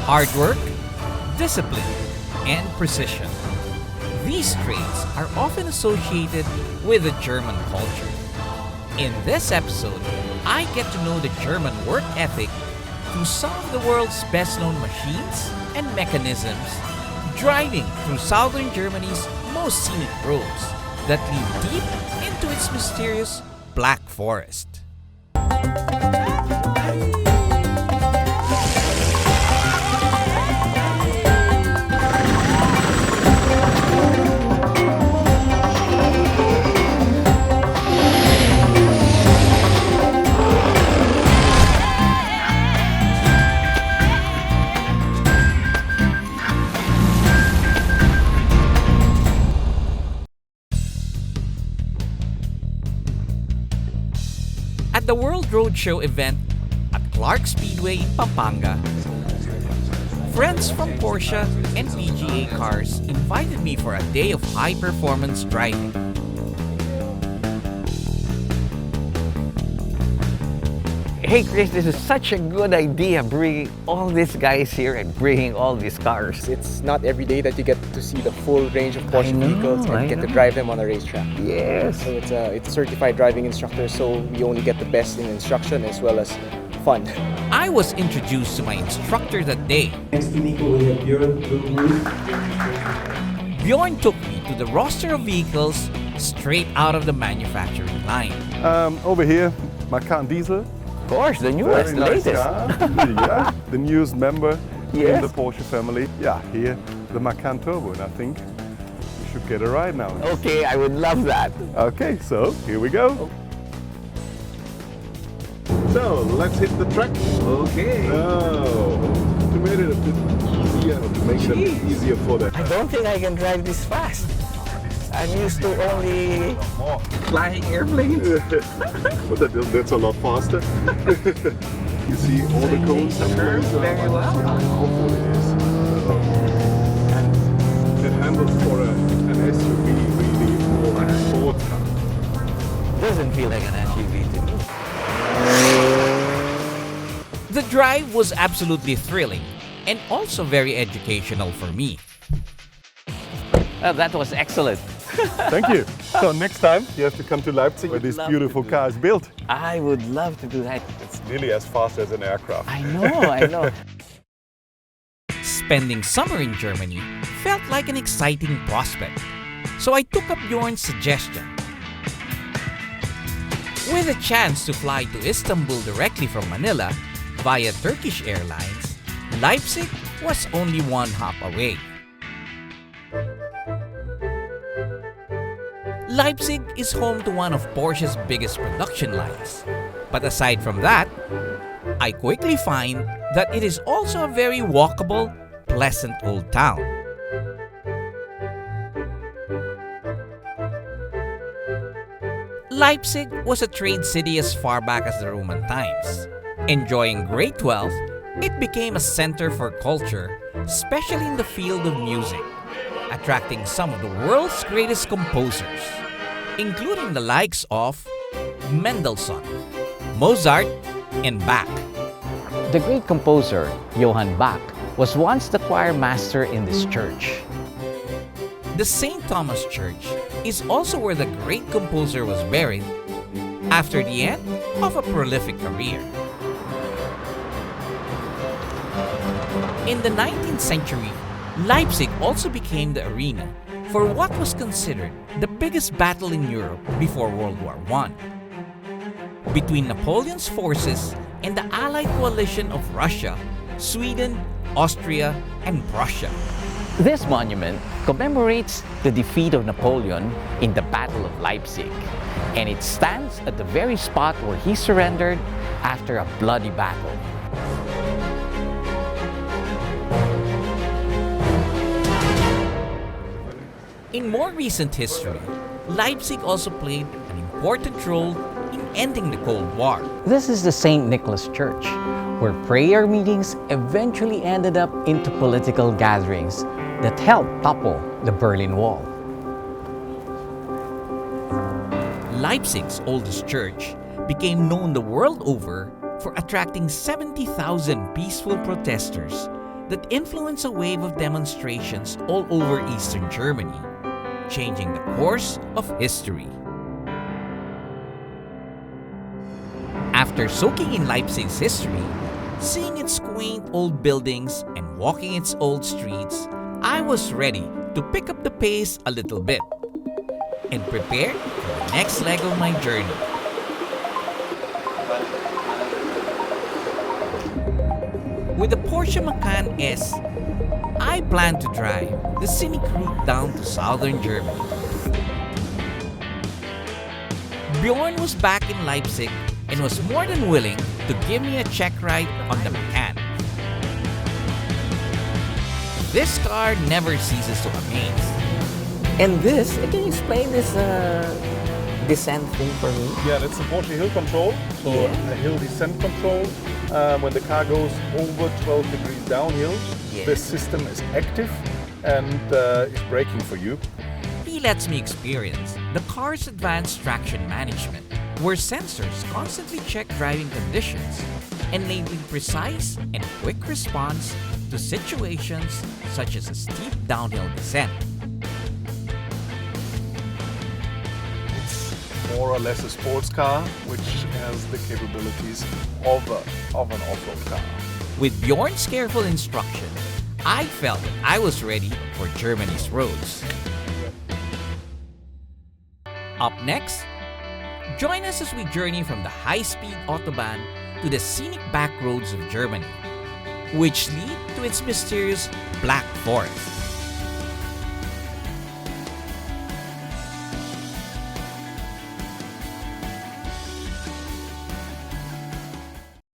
Hard work, discipline, and precision. These traits are often associated with the German culture. In this episode, I get to know the German work ethic through some of the world's best-known machines and mechanisms, driving through southern Germany's most scenic roads that lead deep into its mysterious Black Forest. At the World Roadshow event at Clark Speedway in Pampanga, friends from Porsche and PGA Cars invited me for a day of high-performance driving. Hey Chris, this is such a good idea, bringing all these guys here and bringing all these cars. It's not every day that you get to see the full range of Porsche vehicles and get to drive them on a racetrack. Yes. So it's a certified driving instructor, so we only get the best in instruction as well as fun. I was introduced to my instructor that day. Next to Nico, we have Iren Dornier. Bjorn took me to the roster of vehicles straight out of the manufacturing line. Over here, Macan Diesel. Of course, the newest, the Nice latest. car. Yeah, the newest member in Yes. the Porsche family. Yeah, here, the Macan Turbo, and I think you should get a ride now. Okay, I would love that. Okay, so here we go. So let's hit the track. Okay. To make it a bit easier, to make it a bit easier for the I don't think I can drive this fast. I'm used to only flying airplanes. But that's a lot faster. You see all the cones are Curves very well. See how powerful it is. And it handles for an SUV really more like a sports car. Doesn't feel like an SUV to me. The drive was absolutely thrilling and also very educational for me. That was excellent. Thank you. So next time you have to come to Leipzig where this love beautiful to do car is built. I would love to do that. It's nearly as fast as an aircraft. I know. Spending summer in Germany felt like an exciting prospect, so I took up Bjorn's suggestion. With a chance to fly to Istanbul directly from Manila via Turkish Airlines, Leipzig was only one hop away. Leipzig is home to one of Porsche's biggest production lines. But aside from that, I quickly find that it is also a very walkable, pleasant old town. Leipzig was a trade city as far back as the Roman times. Enjoying great wealth, it became a center for culture, especially in the field of music, attracting some of the world's greatest composers, including the likes of Mendelssohn, Mozart, and Bach. The great composer, Johann Bach, was once the choir master in this church. The St. Thomas Church is also where the great composer was buried after the end of a prolific career. In the 19th century, Leipzig also became the arena for what was considered the biggest battle in Europe before World War I, between Napoleon's forces and the Allied coalition of Russia, Sweden, Austria, and Prussia. This monument commemorates the defeat of Napoleon in the Battle of Leipzig, and it stands at the very spot where he surrendered after a bloody battle. In more recent history, Leipzig also played an important role in ending the Cold War. This is the St. Nicholas Church, where prayer meetings eventually ended up into political gatherings that helped topple the Berlin Wall. Leipzig's oldest church became known the world over for attracting 70,000 peaceful protesters that influenced a wave of demonstrations all over Eastern Germany, changing the course of history. After soaking in Leipzig's history, seeing its quaint old buildings and walking its old streets, I was ready to pick up the pace a little bit and prepare for the next leg of my journey. With the Porsche Macan S, I plan to drive the scenic route down to southern Germany. Bjorn was back in Leipzig and was more than willing to give me a check ride on the Macan. This car never ceases to amaze. And this, can you explain this descent thing for me? Yeah, that's the Porsche hill control, so a hill descent control. When the car goes over 12 degrees downhill, the system is active and is braking for you. He lets me experience the car's advanced traction management, where sensors constantly check driving conditions, enabling precise and quick response to situations such as a steep downhill descent. It's more or less a sports car, which has the capabilities of an off-road car. With Bjorn's careful instruction, I felt that I was ready for Germany's roads. Up next, join us as we journey from the high-speed Autobahn to the scenic back roads of Germany, which lead to its mysterious Black Forest.